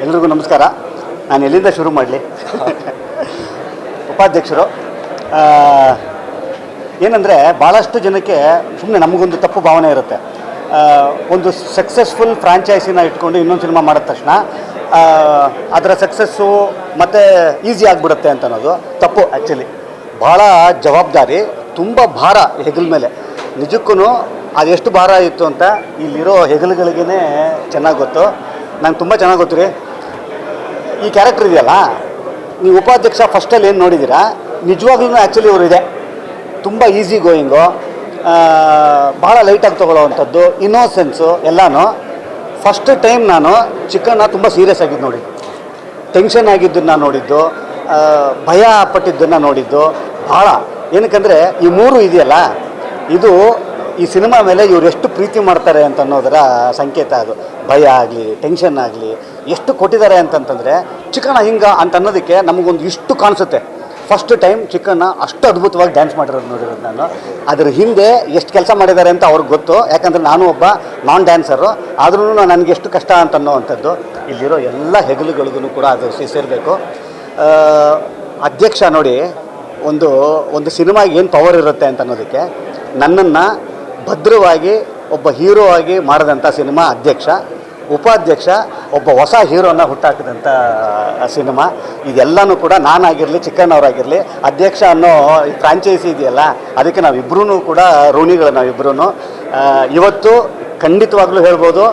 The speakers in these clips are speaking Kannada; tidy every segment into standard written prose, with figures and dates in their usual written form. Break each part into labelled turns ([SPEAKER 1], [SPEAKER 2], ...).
[SPEAKER 1] ಎಲ್ರಿಗೂ ನಮಸ್ಕಾರ. ನಾನು ಎಲ್ಲಿಂದ ಶುರು ಮಾಡಲಿ? ಉಪಾಧ್ಯಕ್ಷರು ಏನಂದರೆ ಭಾಳಷ್ಟು ಜನಕ್ಕೆ ಸುಮ್ಮನೆ ನಮಗೊಂದು ತಪ್ಪು ಭಾವನೆ ಇರುತ್ತೆ. ಒಂದು ಸಕ್ಸಸ್ಫುಲ್ ಫ್ರಾಂಚೈಸಿನ ಇಟ್ಕೊಂಡು ಇನ್ನೊಂದು ಸಿನಿಮಾ ಮಾಡಿದ ತಕ್ಷಣ ಅದರ ಸಕ್ಸಸ್ಸು ಮತ್ತು ಈಸಿ ಆಗಿಬಿಡುತ್ತೆ ಅಂತ ಅನ್ನೋದು ತಪ್ಪು. ಆ್ಯಕ್ಚುಲಿ ಭಾಳ ಜವಾಬ್ದಾರಿ, ತುಂಬ ಭಾರ ಹೆಗಲ ಮೇಲೆ. ನಿಜಕ್ಕೂ ಅದೆಷ್ಟು ಭಾರ ಇತ್ತು ಅಂತ ಇಲ್ಲಿರೋ ಹೆಗಲುಗಳಿಗೇ ಚೆನ್ನಾಗಿ ಗೊತ್ತು. ನಂಗೆ ತುಂಬ ಚೆನ್ನಾಗಿ ಗೊತ್ತು ರೀ. ಈ ಕ್ಯಾರೆಕ್ಟರ್ ಇದೆಯಲ್ಲ, ನೀವು ಉಪಾಧ್ಯಕ್ಷ ಫಸ್ಟಲ್ಲಿ ಏನು ನೋಡಿದ್ದೀರಾ, ನಿಜವಾಗ್ಲೂ ಆ್ಯಕ್ಚುಲಿ ಇವರು ಇದೆ. ತುಂಬ ಈಸಿ ಗೋಯಿಂಗು, ಭಾಳ ಲೈಟಾಗಿ ತೊಗೊಳ್ಳೋವಂಥದ್ದು, ಇನ್ನೋಸೆನ್ಸು ಎಲ್ಲನೂ. ಫಸ್ಟ್ ಟೈಮ್ ನಾನು ಚಿಕನ್ನ ತುಂಬ ಸೀರಿಯಸ್ ಆಗಿದ್ದು ನೋಡಿದ್ದು, ಟೆನ್ಷನ್ ಆಗಿದ್ದನ್ನು ನೋಡಿದ್ದು, ಭಯ ಪಟ್ಟಿದ್ದನ್ನು ನೋಡಿದ್ದು ಭಾಳ. ಏನಕ್ಕಂದರೆ ಈ ಮೂರು ಇದೆಯಲ್ಲ, ಇದು ಈ ಸಿನಿಮಾ ಮೇಲೆ ಇವರು ಎಷ್ಟು ಪ್ರೀತಿ ಮಾಡ್ತಾರೆ ಅಂತ ಅನ್ನೋದರ ಸಂಕೇತ. ಅದು ಭಯ ಆಗಲಿ, ಟೆನ್ಷನ್ ಆಗಲಿ ಎಷ್ಟು ಕೊಟ್ಟಿದ್ದಾರೆ ಅಂತಂತಂದರೆ ಚಿಕನ್ನ ಹಿಂಗೆ ಅಂತ ಅನ್ನೋದಕ್ಕೆ ನಮಗೊಂದು ಇಷ್ಟು ಕಾಣಿಸುತ್ತೆ. ಫಸ್ಟ್ ಟೈಮ್ ಚಿಕನ್ನ ಅಷ್ಟು ಅದ್ಭುತವಾಗಿ ಡ್ಯಾನ್ಸ್ ಮಾಡಿರೋದು ನೋಡಿರೋದು ನಾನು. ಅದ್ರ ಹಿಂದೆ ಎಷ್ಟು ಕೆಲಸ ಮಾಡಿದ್ದಾರೆ ಅಂತ ಅವ್ರಿಗೆ ಗೊತ್ತು. ಯಾಕಂದರೆ ನಾನು ಒಬ್ಬ ನಾನ್ ಡ್ಯಾನ್ಸರು, ಆದ್ರೂ ನನಗೆ ಎಷ್ಟು ಕಷ್ಟ ಅಂತ ಅನ್ನೋವಂಥದ್ದು ಇಲ್ಲಿರೋ ಎಲ್ಲ ಹೆಗಲುಗಳಿಗೂ ಕೂಡ ಅದು ಸೇರಬೇಕು. ಅಧ್ಯಕ್ಷ ನೋಡಿ, ಒಂದು ಸಿನಿಮಾಗೆ ಏನು ಪವರ್ ಇರುತ್ತೆ ಅಂತ ಅನ್ನೋದಕ್ಕೆ, ನನ್ನನ್ನು ಭದ್ರವಾಗಿ ಒಬ್ಬ ಹೀರೋ ಆಗಿ ಮಾಡಿದಂಥ ಸಿನಿಮಾ ಅಧ್ಯಕ್ಷ. ಉಪಾಧ್ಯಕ್ಷ ಒಬ್ಬ ಹೊಸ ಹೀರೋನ ಹುಟ್ಟಾಕಿದಂಥ ಸಿನಿಮಾ. ಇದೆಲ್ಲನೂ ಕೂಡ ನಾನಾಗಿರಲಿ, ಚಿಕ್ಕಣ್ಣವರಾಗಿರಲಿ, ಅಧ್ಯಕ್ಷ ಅನ್ನೋ ಈ ಫ್ರಾಂಚೈಸಿ ಇದೆಯಲ್ಲ, ಅದಕ್ಕೆ ನಾವಿಬ್ಬರೂ ಕೂಡ ಋಣಿಗಳು. ನಾವಿಬ್ಬರೂ ಇವತ್ತು ಖಂಡಿತವಾಗ್ಲೂ ಹೇಳ್ಬೋದು,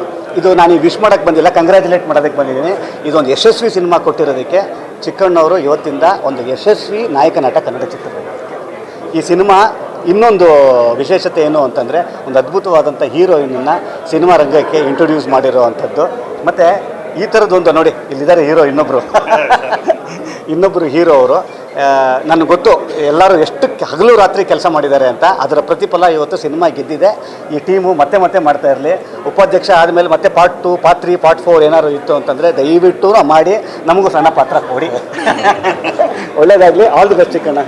[SPEAKER 1] ಇದು ನಾನು ವಿಶ್ ಮಾಡೋಕ್ಕೆ ಬಂದಿಲ್ಲ, ಕಂಗ್ರ್ಯಾಚುಲೇಟ್ ಮಾಡೋದಕ್ಕೆ ಬಂದಿದ್ದೀನಿ. ಇದೊಂದು ಯಶಸ್ವಿ ಸಿನಿಮಾ ಕೊಟ್ಟಿರೋದಕ್ಕೆ ಚಿಕ್ಕಣ್ಣವರು ಇವತ್ತಿಂದ ಒಂದು ಯಶಸ್ವಿ ನಾಯಕ ನಟ ಕನ್ನಡ ಚಿತ್ರರಂಗಕ್ಕೆ. ಈ ಸಿನಿಮಾ ಇನ್ನೊಂದು ವಿಶೇಷತೆ ಏನು ಅಂತಂದರೆ, ಒಂದು ಅದ್ಭುತವಾದಂಥ ಹೀರೋಯಿನನ್ನು ಸಿನಿಮಾ ರಂಗಕ್ಕೆ ಇಂಟ್ರೊಡ್ಯೂಸ್ ಮಾಡಿರೋ ಅಂಥದ್ದು. ಮತ್ತು ಈ ಥರದ್ದೊಂದು ನೋಡಿ, ಇಲ್ಲಿದ್ದಾರೆ ಹೀರೋ, ಇನ್ನೊಬ್ಬರು ಹೀರೋ ಅವರು. ನನಗೆ ಗೊತ್ತು ಎಲ್ಲರೂ ಎಷ್ಟು ಹಗಲು ರಾತ್ರಿ ಕೆಲಸ ಮಾಡಿದ್ದಾರೆ ಅಂತ. ಅದರ ಪ್ರತಿಫಲ ಇವತ್ತು ಸಿನಿಮಾ ಗೆದ್ದಿದೆ. ಈ ಟೀಮು ಮತ್ತೆ ಮಾಡ್ತಾ ಇರಲಿ. ಉಪಾಧ್ಯಕ್ಷ ಆದಮೇಲೆ ಮತ್ತೆ ಪಾರ್ಟ್ 2, ಪಾರ್ಟ್ 3, ಪಾರ್ಟ್ 4 ಏನಾದ್ರು ಇತ್ತು ಅಂತಂದರೆ ದಯವಿಟ್ಟು ಮಾಡಿ ನಮಗೂ ಸಣ್ಣ ಪಾತ್ರ ಕೊಡಿ. ಒಳ್ಳೇದಾಗಲಿ. All the best Chikkanna.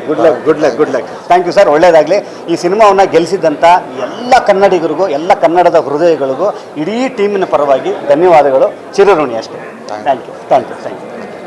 [SPEAKER 1] Good luck. Thank you sir. ಒಳ್ಳೇದಾಗಲಿ. ಈ ಸಿನಿಮಾವನ್ನು ಗೆಲ್ಲಿಸಿದಂಥ ಎಲ್ಲ ಕನ್ನಡಿಗರಿಗೂ, ಎಲ್ಲ ಕನ್ನಡದ ಹೃದಯಗಳಿಗೂ, ಇಡೀ ಟೀಮಿನ ಪರವಾಗಿ ಧನ್ಯವಾದಗಳು. ಚಿರಋಣಿ ಅಷ್ಟೇ. Thank you.